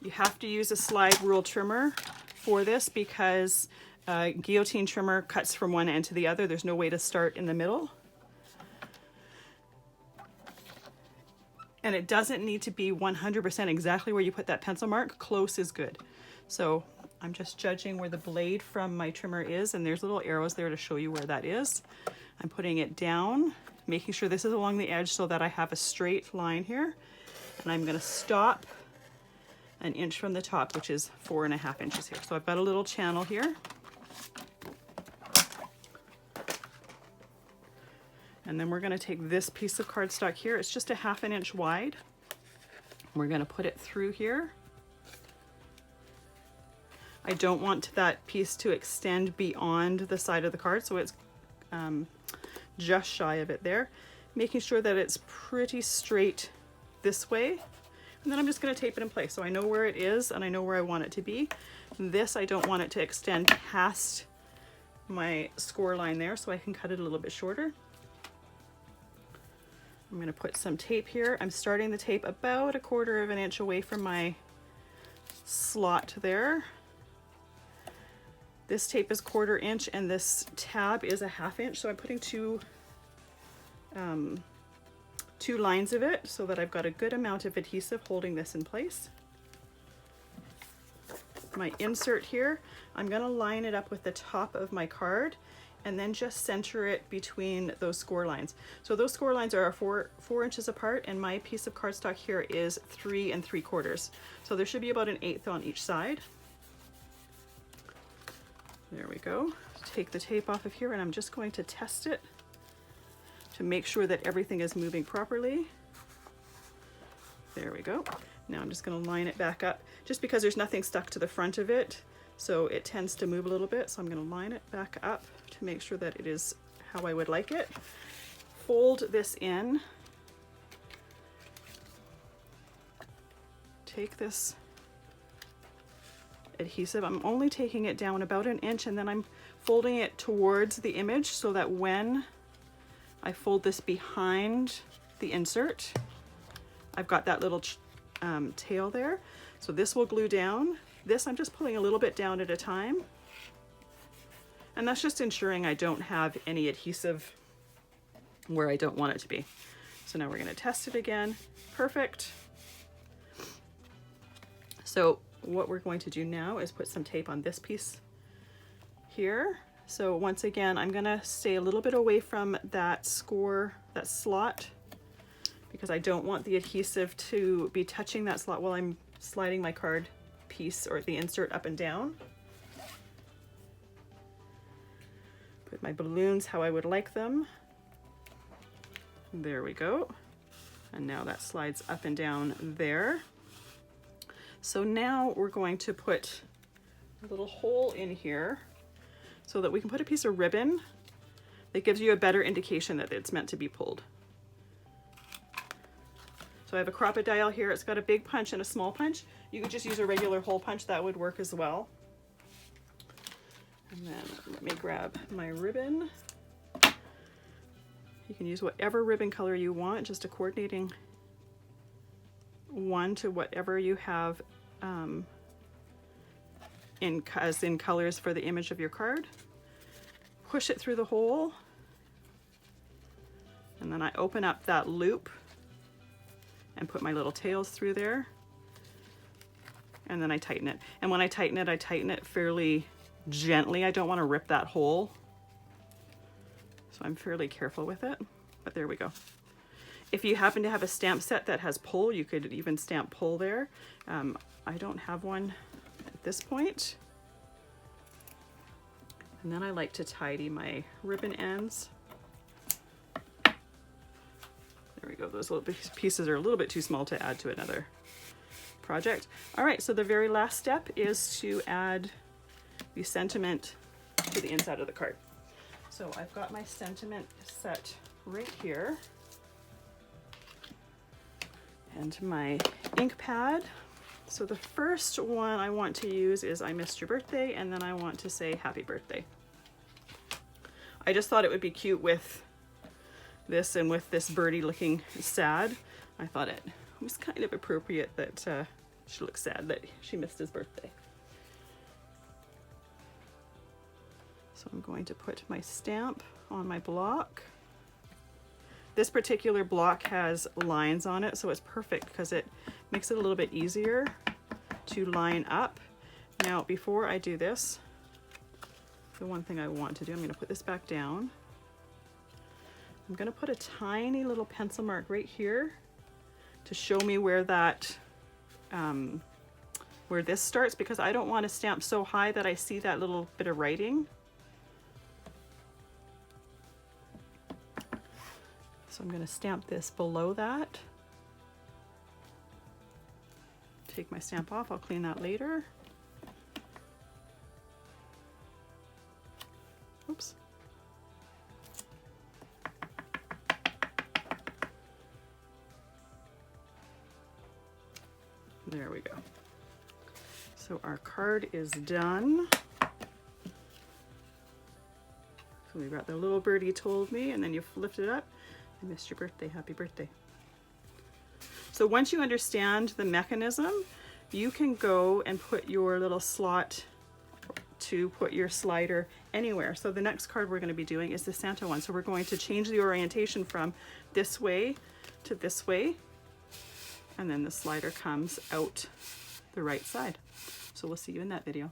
You have to use a slide rule trimmer for this because guillotine trimmer cuts from one end to the other. There's no way to start in the middle. And it doesn't need to be 100% exactly where you put that pencil mark. Close is good. So I'm just judging where the blade from my trimmer is, and there's little arrows there to show you where that is. I'm putting it down, making sure this is along the edge so that I have a straight line here. And I'm gonna stop an inch from the top, which is 4.5 inches here. So I've got a little channel here. And then we're gonna take this piece of cardstock here. It's just a 1/2 inch wide. We're gonna put it through here. I don't want that piece to extend beyond the side of the card, so it's just shy of it there. Making sure that it's pretty straight this way. And then I'm just gonna tape it in place. So I know where it is and I know where I want it to be. This, I don't want it to extend past my score line there, so I can cut it a little bit shorter. I'm gonna put some tape here. I'm starting the tape about 1/4 inch away from my slot there. This tape is 1/4 inch and this tab is a 1/2 inch. So I'm putting two lines of it so that I've got a good amount of adhesive holding this in place. My insert here, I'm gonna line it up with the top of my card and then just center it between those score lines. So those score lines are 4 inches apart, and my piece of cardstock here is 3 3/4. So there should be about 1/8 on each side. There we go. Take the tape off of here and I'm just going to test it to make sure that everything is moving properly. There we go. Now I'm just going to line it back up just because there's nothing stuck to the front of it, so it tends to move a little bit. So I'm going to line it back up to make sure that it is how I would like it. Fold this in. Take this adhesive, I'm only taking it down about 1 inch, and then I'm folding it towards the image so that when I fold this behind the insert, I've got that little tail there. So this will glue down. This I'm just pulling a little bit down at a time. And that's just ensuring I don't have any adhesive where I don't want it to be. So now we're going to test it again. Perfect. So what we're going to do now is put some tape on this piece here. So once again, I'm going to stay a little bit away from that slot, because I don't want the adhesive to be touching that slot while I'm sliding my card piece or the insert up and down. Put my balloons how I would like them. There we go. And now that slides up and down there. So now we're going to put a little hole in here so that we can put a piece of ribbon that gives you a better indication that it's meant to be pulled. So I have a crocodile here. It's got a big punch and a small punch. You could just use a regular hole punch. That would work as well. And then let me grab my ribbon. You can use whatever ribbon color you want, just a coordinating one to whatever you have in colors for the image of your card. Push it through the hole, and then I open up that loop and put my little tails through there, and then I tighten it. And when I tighten it fairly gently. I don't want to rip that hole, so I'm fairly careful with it, but there we go. If you happen to have a stamp set that has pull, you could even stamp pull there. I don't have one at this point. And then I like to tidy my ribbon ends. There we go. Those little pieces are a little bit too small to add to another project. All right, so the very last step is to add the sentiment to the inside of the card. So I've got my sentiment set right here, and my ink pad. So the first one I want to use is I missed your birthday, and then I want to say happy birthday. I just thought it would be cute with this, and with this birdie looking sad, I thought it was kind of appropriate that She looks sad that she missed his birthday. So I'm going to put my stamp on my block. This particular block has lines on it, so it's perfect because it makes it a little bit easier to line up. Now, before I do this, the one thing I want to do, I'm going to put this back down. I'm going to put a tiny little pencil mark right here to show me where that, where this starts, because I don't want to stamp so high that I see that little bit of writing. So I'm going to stamp this below that. Take my stamp off, I'll clean that later. Oops. There we go. So our card is done. So we've got the little birdie told me, and then you lift it up. I missed your birthday, happy birthday. So once you understand the mechanism, you can go and put your little slot to put your slider anywhere. So the next card we're going to be doing is the Santa one. So we're going to change the orientation from this way to this way, and then the slider comes out the right side. So we'll see you in that video.